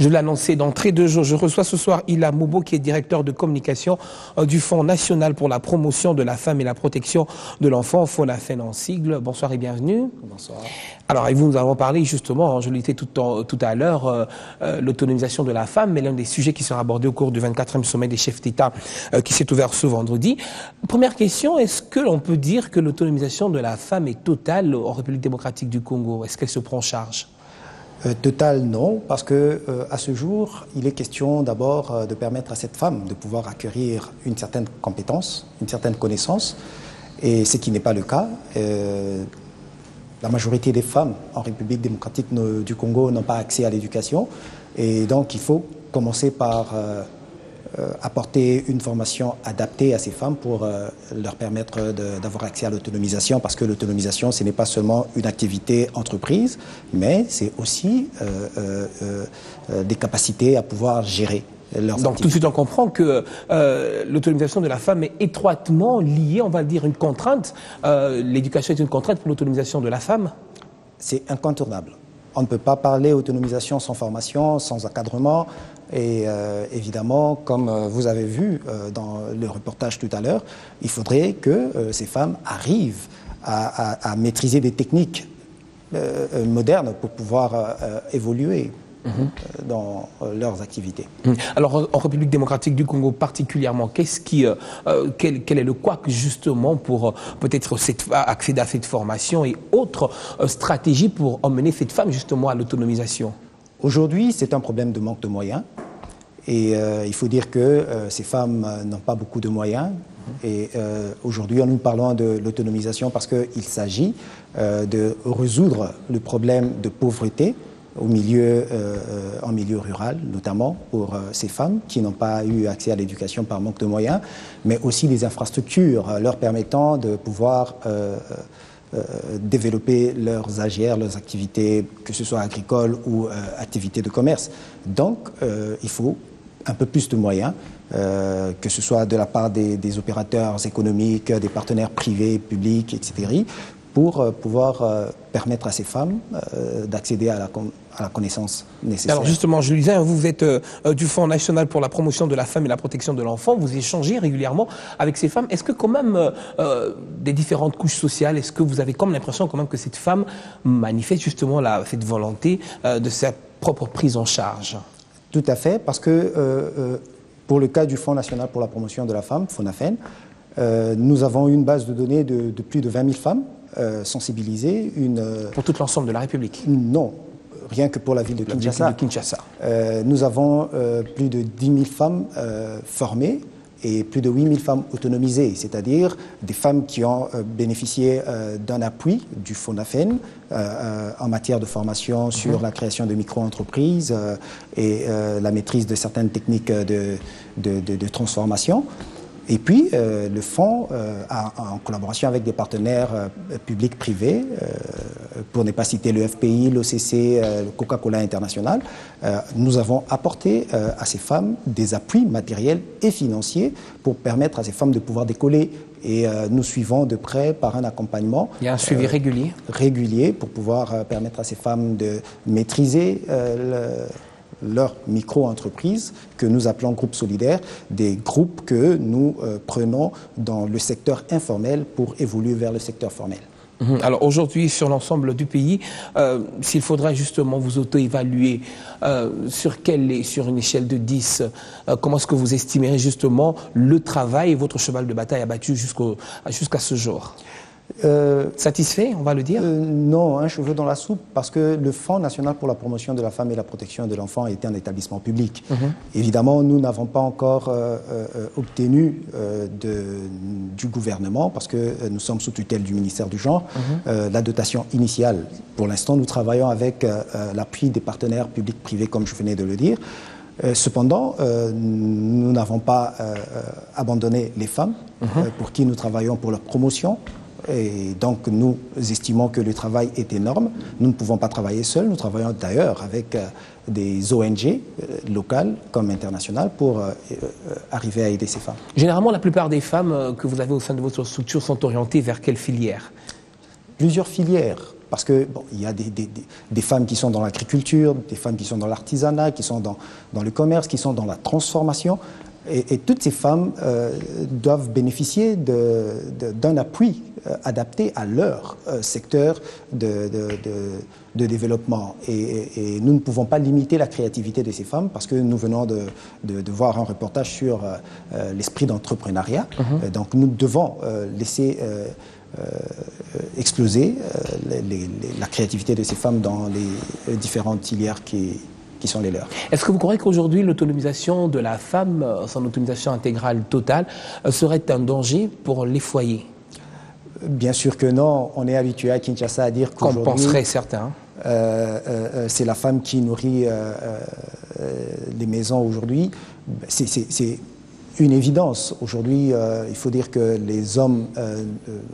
Je l'ai annoncé d'entrée de jeu. Je reçois ce soir Ila Moubo, qui est directeur de communication du Fonds national pour la promotion de la femme et la protection de l'enfant, FONAFEN en sigle. Bonsoir et bienvenue. Bonsoir. Alors, avec vous, nous allons parler justement, je l'ai dit tout à l'heure, l'autonomisation de la femme, mais l'un des sujets qui sera abordé au cours du 24e sommet des chefs d'État qui s'est ouvert ce vendredi. Première question, est-ce que l'on peut dire que l'autonomisation de la femme est totale en République démocratique du Congo? Est-ce qu'elle se prend en charge? Total, non, parce que à ce jour, il est question d'abord de permettre à cette femme de pouvoir acquérir une certaine compétence, une certaine connaissance, et ce qui n'est pas le cas. La majorité des femmes en République démocratique du Congo n'ont pas accès à l'éducation, et donc il faut commencer par apporter une formation adaptée à ces femmes pour leur permettre d'avoir accès à l'autonomisation, parce que l'autonomisation, ce n'est pas seulement une activité entreprise, mais c'est aussi des capacités à pouvoir gérer leurs activités. Donc tout de suite on comprend que l'autonomisation de la femme est étroitement liée, on va dire, une contrainte. L'éducation est une contrainte pour l'autonomisation de la femme? C'est incontournable. On ne peut pas parler autonomisation sans formation, sans encadrement. Et évidemment, comme vous avez vu dans le reportage tout à l'heure, il faudrait que ces femmes arrivent à maîtriser des techniques modernes pour pouvoir évoluer dans leurs activités. Alors, en République démocratique du Congo particulièrement, quel est le couac justement pour peut-être accéder à cette formation et autres stratégies pour emmener cette femme justement à l'autonomisation? Aujourd'hui, c'est un problème de manque de moyens. Et il faut dire que ces femmes n'ont pas beaucoup de moyens. Et aujourd'hui, nous parlons de l'autonomisation parce qu'il s'agit de résoudre le problème de pauvreté en milieu rural, notamment pour ces femmes qui n'ont pas eu accès à l'éducation par manque de moyens, mais aussi des infrastructures leur permettant de pouvoir développer leurs AGR, leurs activités, que ce soit agricoles ou activités de commerce. Donc, il faut un peu plus de moyens, que ce soit de la part des opérateurs économiques, des partenaires privés, publics, etc., pour pouvoir permettre à ces femmes d'accéder à la connaissance nécessaire. Alors justement, je le disais, vous êtes du Fonds national pour la promotion de la femme et la protection de l'enfant, vous échangez régulièrement avec ces femmes. Est-ce que quand même, des différentes couches sociales, est-ce que vous avez comme l'impression quand même que cette femme manifeste justement cette volonté de sa propre prise en charge? Tout à fait, parce que pour le cas du Fonds national pour la promotion de la femme, FONAFEN, nous avons une base de données de plus de 20 000 femmes sensibilisées. Pour tout l'ensemble de la République? Non, rien que pour la ville de Kinshasa. Nous avons plus de 10 000 femmes formées et plus de 8 000 femmes autonomisées, c'est-à-dire des femmes qui ont bénéficié d'un appui du FONAFEN en matière de formation sur la création de micro-entreprises et la maîtrise de certaines techniques de transformation. Et puis, le fonds, en collaboration avec des partenaires publics privés, pour ne pas citer le FPI, l'OCC, le Coca-Cola International, nous avons apporté à ces femmes des appuis matériels et financiers pour permettre à ces femmes de pouvoir décoller. Et nous suivons de près par un accompagnement. Il y a un suivi régulier? Régulier pour pouvoir permettre à ces femmes de maîtriser leur micro-entreprise que nous appelons groupes solidaires, des groupes que nous prenons dans le secteur informel pour évoluer vers le secteur formel. Alors aujourd'hui, sur l'ensemble du pays, s'il faudrait justement vous auto-évaluer sur une échelle de 10, comment est-ce que vous estimerez justement le travail et votre cheval de bataille abattu jusqu'à ce jour? Satisfait, on va le dire? Non, un cheveu dans la soupe, parce que le Fonds national pour la promotion de la femme et la protection de l'enfant était un établissement public. Évidemment, nous n'avons pas encore obtenu du gouvernement, parce que nous sommes sous tutelle du ministère du Genre, la dotation initiale. Pour l'instant, nous travaillons avec l'appui des partenaires publics-privés, comme je venais de le dire. Cependant, nous n'avons pas abandonné les femmes, pour qui nous travaillons pour leur promotion. Et donc, nous estimons que le travail est énorme. Nous ne pouvons pas travailler seuls. Nous travaillons d'ailleurs avec des ONG locales comme internationales pour arriver à aider ces femmes. Généralement, la plupart des femmes que vous avez au sein de votre structure sont orientées vers quelle filière? plusieurs filières. Parce que bon, il y a des femmes qui sont dans l'agriculture, des femmes qui sont dans l'artisanat, qui sont dans le commerce, qui sont dans la transformation. Et toutes ces femmes doivent bénéficier d'un appui adapté à leur secteur de développement. Et nous ne pouvons pas limiter la créativité de ces femmes parce que nous venons de voir un reportage sur l'esprit d'entrepreneuriat. Donc nous devons laisser exploser la créativité de ces femmes dans les différentes filières qui sont les leurs. Est-ce que vous croyez qu'aujourd'hui l'autonomisation de la femme, son autonomisation intégrale totale, serait un danger pour les foyers? Bien sûr que non. On est habitué à Kinshasa à dire qu'aujourd'hui... Comme penseraient certains. C'est la femme qui nourrit les maisons aujourd'hui. C'est une évidence. Aujourd'hui, il faut dire que les hommes,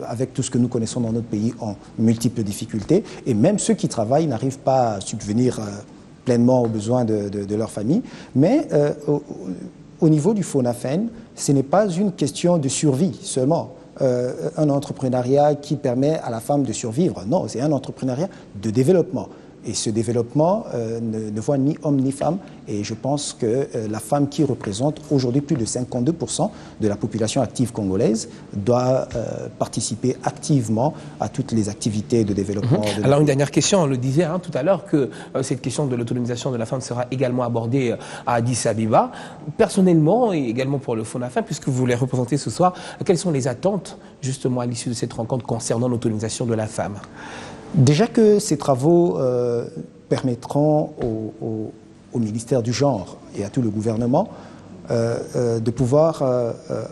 avec tout ce que nous connaissons dans notre pays, ont multiples difficultés. Et même ceux qui travaillent n'arrivent pas à subvenir pleinement aux besoins de leur famille. Mais au niveau du FONAFEN, ce n'est pas une question de survie seulement. Un entrepreneuriat qui permet à la femme de survivre. Non, c'est un entrepreneuriat de développement. Et ce développement ne voit ni homme ni femme. Et je pense que la femme qui représente aujourd'hui plus de 52% de la population active congolaise doit participer activement à toutes les activités de développement. Alors une dernière question, on le disait tout à l'heure que cette question de l'autonomisation de la femme sera également abordée à Addis Abeba. Personnellement et également pour le FONAFEN, puisque vous les représentez ce soir, quelles sont les attentes justement à l'issue de cette rencontre concernant l'autonomisation de la femme? Déjà que ces travaux permettront au ministère du Genre et à tout le gouvernement de pouvoir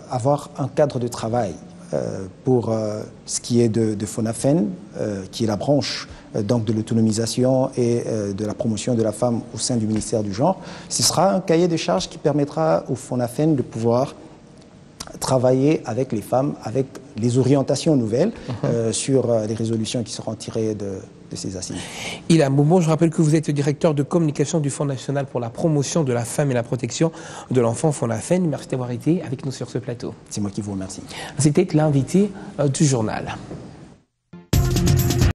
avoir un cadre de travail pour ce qui est de FONAFEN, qui est la branche donc de l'autonomisation et de la promotion de la femme au sein du ministère du Genre. Ce sera un cahier de charges qui permettra au FONAFEN de pouvoir travailler avec les femmes, avec les orientations nouvelles sur les résolutions qui seront tirées de ces assises. Ilham Boumbo, je rappelle que vous êtes directeur de communication du Fonds national pour la promotion de la femme et la protection de l'enfant, FONAFEN. Merci d'avoir été avec nous sur ce plateau. C'est moi qui vous remercie. C'était l'invité du journal.